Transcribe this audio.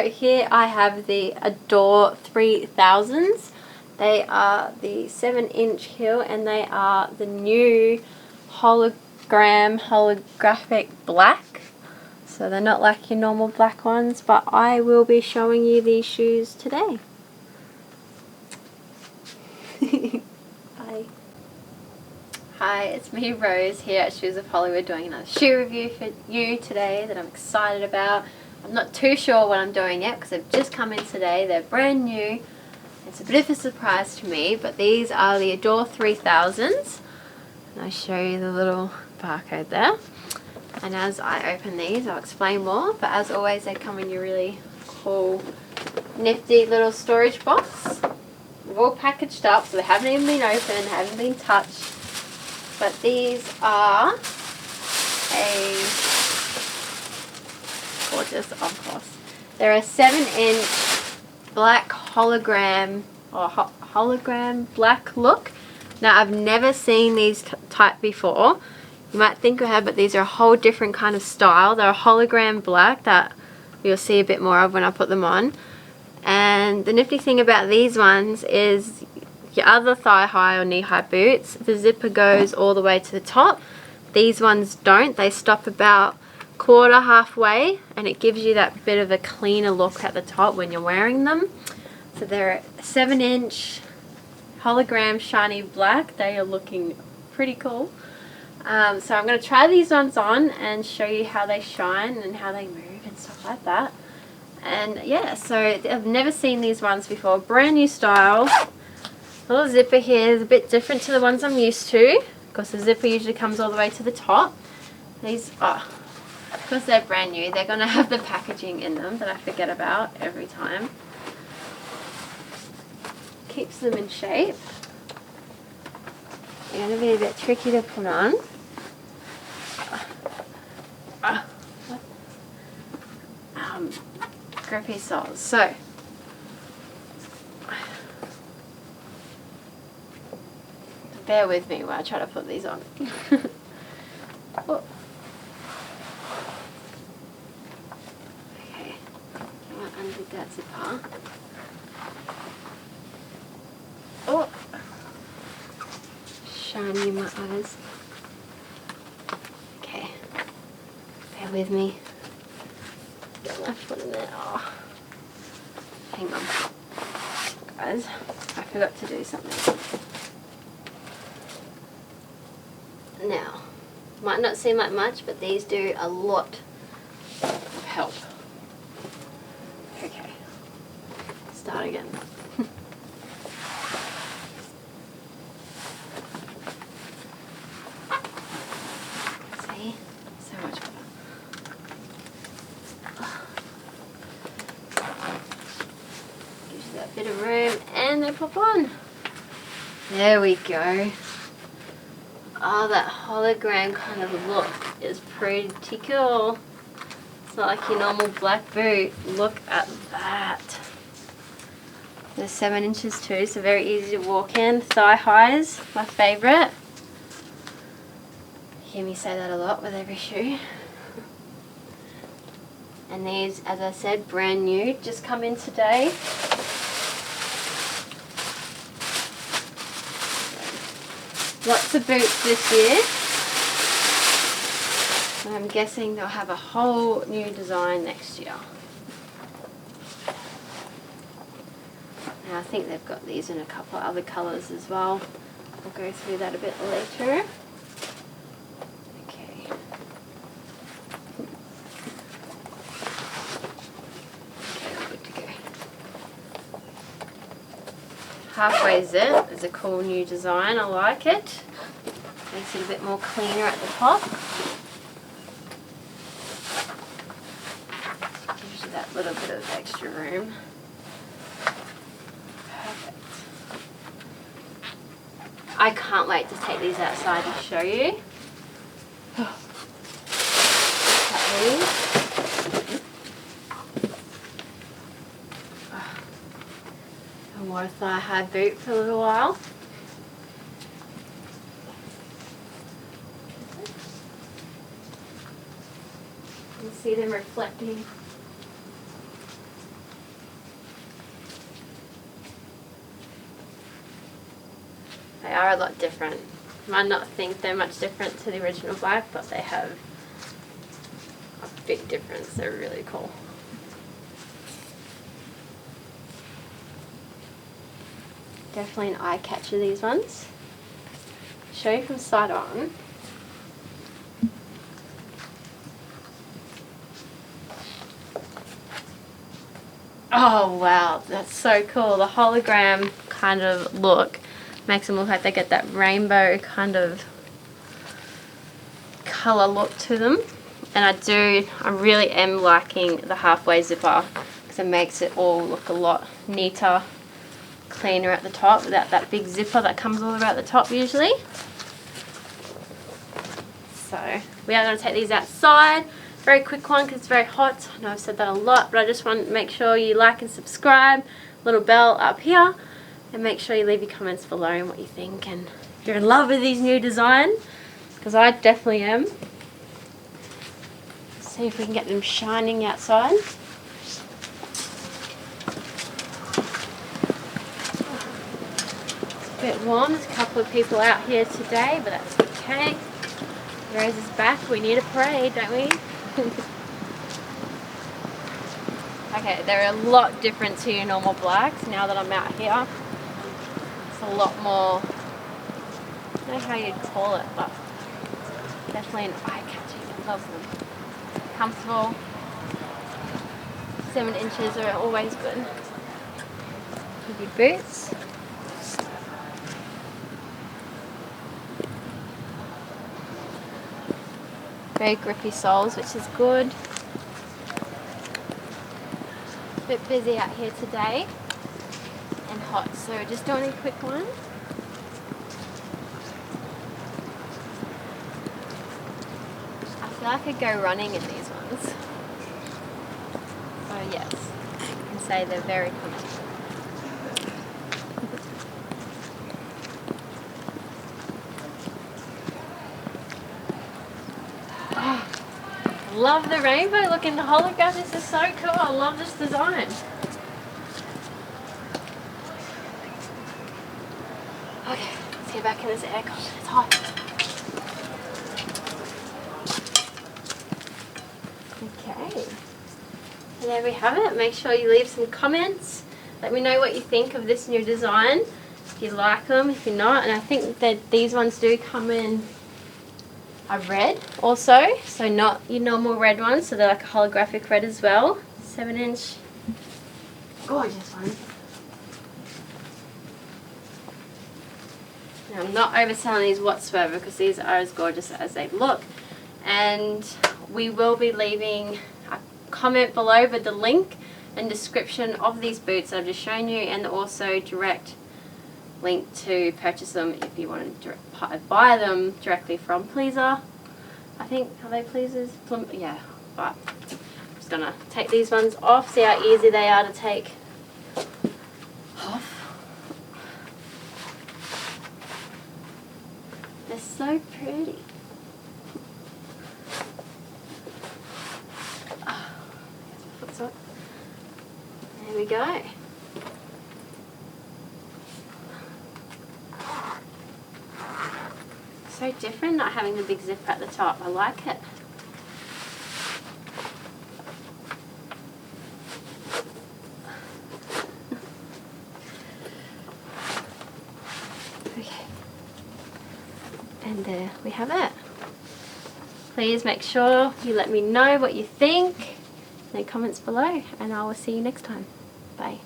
here I have the ADORE-3000s. They are the 7-inch heel and they are the new holographic black. So they're not like your normal black ones, but I will be showing you these shoes today. Bye. Hi, it's me Rose here at Shoes of Hollywood doing another shoe review for you today that I'm excited about. I'm not too sure what I'm doing yet because they've just come in today. They're brand new. It's a bit of a surprise to me, but these are the ADORE-3000s. And I'll show you the little barcode there. And as I open these, I'll explain more. But as always, they come in your really cool, nifty little storage box. They're all packaged up, so they haven't even been opened, haven't been touched. But these are a gorgeous, of course. They're a 7-inch black hologram or hologram black look. Now I've never seen these type before. You might think I have, but these are a whole different kind of style. They're a hologram black that you'll see a bit more of when I put them on. And the nifty thing about these ones is your other thigh high or knee high boots, the zipper goes all the way to the top. These ones don't. They stop about halfway, and it gives you that bit of a cleaner look at the top when you're wearing them. So they're a 7-inch hologram shiny black. They are looking pretty cool. So I'm going to try these ones on and show you how they shine and how they move and stuff like that. And yeah, so I've never seen these ones before. Brand new style. Little zipper here is a bit different to the ones I'm used to, because the zipper usually comes all the way to the top. These are, because they're brand new, they're going to have the packaging in them that I forget about every time. Keeps them in shape. They're going to be a bit tricky to put on. Grippy soles. So bear with me while I try to put these on. Oh. Okay, I want to undo that zipper. Oh, shiny in my eyes. Okay, bear with me. Get my foot in there. Oh, hang on, guys. I forgot to do something. Now, might not seem like much, but these do a lot of help. Okay, start again. See? So much better. Gives you that bit of room, and they pop on. There we go. Oh, that hologram kind of look is pretty cool. It's not like your normal black boot. Look at that. They're 7 inches too, so very easy to walk in. Thigh highs, my favourite. You hear me say that a lot with every shoe. And these, as I said, brand new, just come in today. Lots of boots this year. And I'm guessing they'll have a whole new design next year. Now I think they've got these in a couple of other colours as well. I'll go through that a bit later. Okay. Okay, good to go. Halfway zip is a cool new design. I like it. Makes it a bit more cleaner at the top. Gives you that little bit of extra room. Perfect. I can't wait to take these outside and show you. I wore a thigh-high boot for a little while. You can see them reflecting They are a lot different. You might not think they're much different to the original black, but they have a big difference. They're really cool. Definitely an eye catcher, these ones. Show you from side on. Oh wow, that's so cool. The hologram kind of look makes them look like they get that rainbow kind of colour look to them. And I really am liking the halfway zipper because it makes it all look a lot neater, cleaner at the top without that big zipper that comes all about the top usually. So we are going to take these outside. Very quick one because it's very hot. I know I've said that a lot, but I just want to make sure you like and subscribe. Little bell up here. And make sure you leave your comments below and what you think. And if you're in love with these new designs, because I definitely am. See if we can get them shining outside. It's a bit warm. There's a couple of people out here today, but that's okay. Rose is back. We need a parade, don't we? Okay, they're a lot different to your normal blacks now that I'm out here. It's a lot more, I don't know how you'd call it, but definitely an eye-catching. I love them. Comfortable. 7 inches are always good. With your boots. Very grippy soles, which is good. A bit busy out here today and hot, so we're just doing a quick one. I feel like I could go running in these ones. So yes, I can say they're very comfortable. Love the rainbow look in the hologram. This is so cool. I love this design. Okay, let's get back in this aircon. It's hot. Okay. And there we have it. Make sure you leave some comments. Let me know what you think of this new design. If you like them, if you're not. And I think that these ones do come in a red also, so not your normal red ones, so they're like a holographic red as well. 7-inch, gorgeous one. Now, I'm not overselling these whatsoever because these are as gorgeous as they look, and we will be leaving a comment below with the link and description of these boots that I've just shown you, and also direct link to purchase them if you want to buy them directly from Pleaser. I think, are they Pleasers? Yeah, but I'm just going to take these ones off, see how easy they are to take off. They're so pretty. There we go. So different not having the big zipper at the top. I like it. Okay. And there we have it. Please make sure you let me know what you think in the comments below, and I will see you next time. Bye.